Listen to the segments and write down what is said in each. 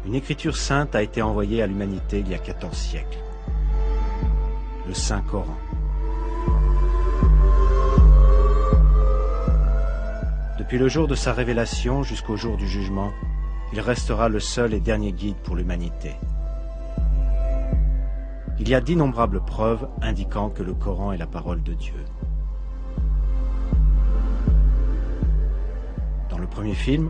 Une écriture sainte a été envoyée à l'humanité il y a 14 siècles. Le Saint-Coran. Depuis le jour de sa révélation jusqu'au jour du jugement, il restera le seul et dernier guide pour l'humanité. Il y a d'innombrables preuves indiquant que le Coran est la parole de Dieu. Dans le premier film,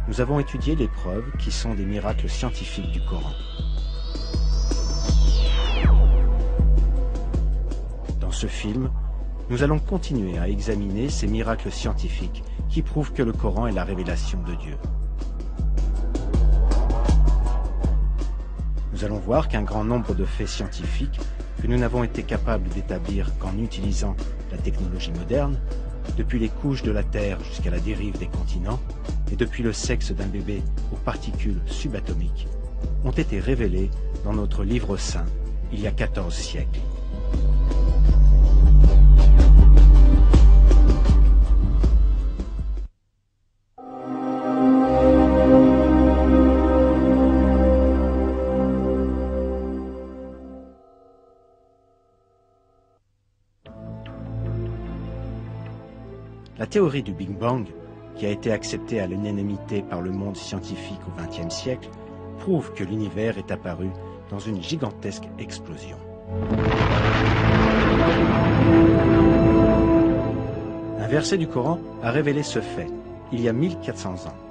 nous avons étudié les preuves qui sont des miracles scientifiques du Coran. Dans ce film, nous allons continuer à examiner ces miracles scientifiques qui prouvent que le Coran est la révélation de Dieu. Nous allons voir qu'un grand nombre de faits scientifiques que nous n'avons été capables d'établir qu'en utilisant la technologie moderne, depuis les couches de la Terre jusqu'à la dérive des continents, et depuis le sexe d'un bébé aux particules subatomiques, ont été révélés dans notre livre saint il y a 14 siècles. La théorie du Big Bang, qui a été acceptée à l'unanimité par le monde scientifique au XXe siècle, prouve que l'univers est apparu dans une gigantesque explosion. Un verset du Coran a révélé ce fait, il y a 1400 ans.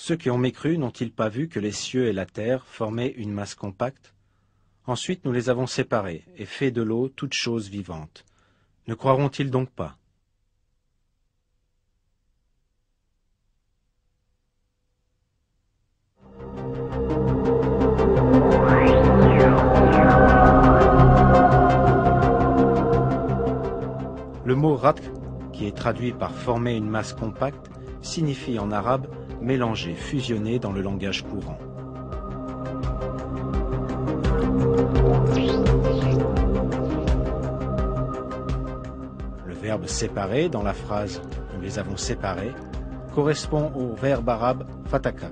Ceux qui ont mécru n'ont-ils pas vu que les cieux et la terre formaient une masse compacte? Ensuite nous les avons séparés et fait de l'eau toute chose vivante. Ne croiront-ils donc pas? Le mot ratq, qui est traduit par former une masse compacte, signifie en arabe mélanger, fusionner dans le langage courant. Le verbe séparer dans la phrase « nous les avons séparés » correspond au verbe arabe fataka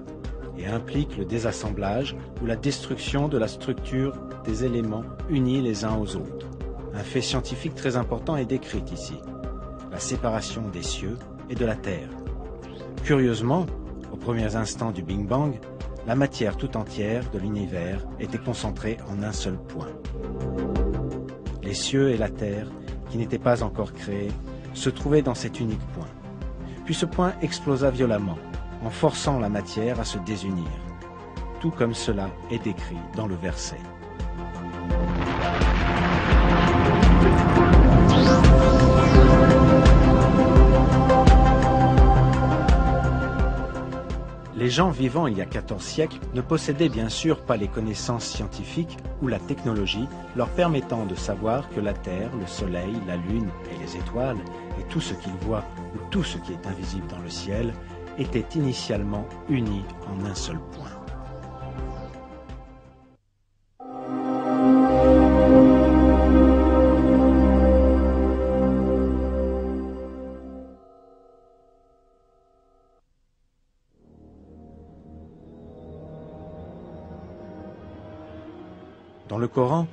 et implique le désassemblage ou la destruction de la structure des éléments unis les uns aux autres. Un fait scientifique très important est décrit ici, la séparation des cieux et de la terre. Curieusement, aux premiers instants du Big Bang, la matière tout entière de l'univers était concentrée en un seul point. Les cieux et la terre, qui n'étaient pas encore créés, se trouvaient dans cet unique point. Puis ce point explosa violemment, en forçant la matière à se désunir, tout comme cela est décrit dans le verset. Les gens vivant il y a 14 siècles ne possédaient bien sûr pas les connaissances scientifiques ou la technologie leur permettant de savoir que la Terre, le Soleil, la Lune et les étoiles, et tout ce qu'ils voient ou tout ce qui est invisible dans le ciel, étaient initialement unis en un seul point. Dans le Coran,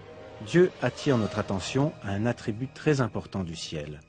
Dieu attire notre attention à un attribut très important du ciel,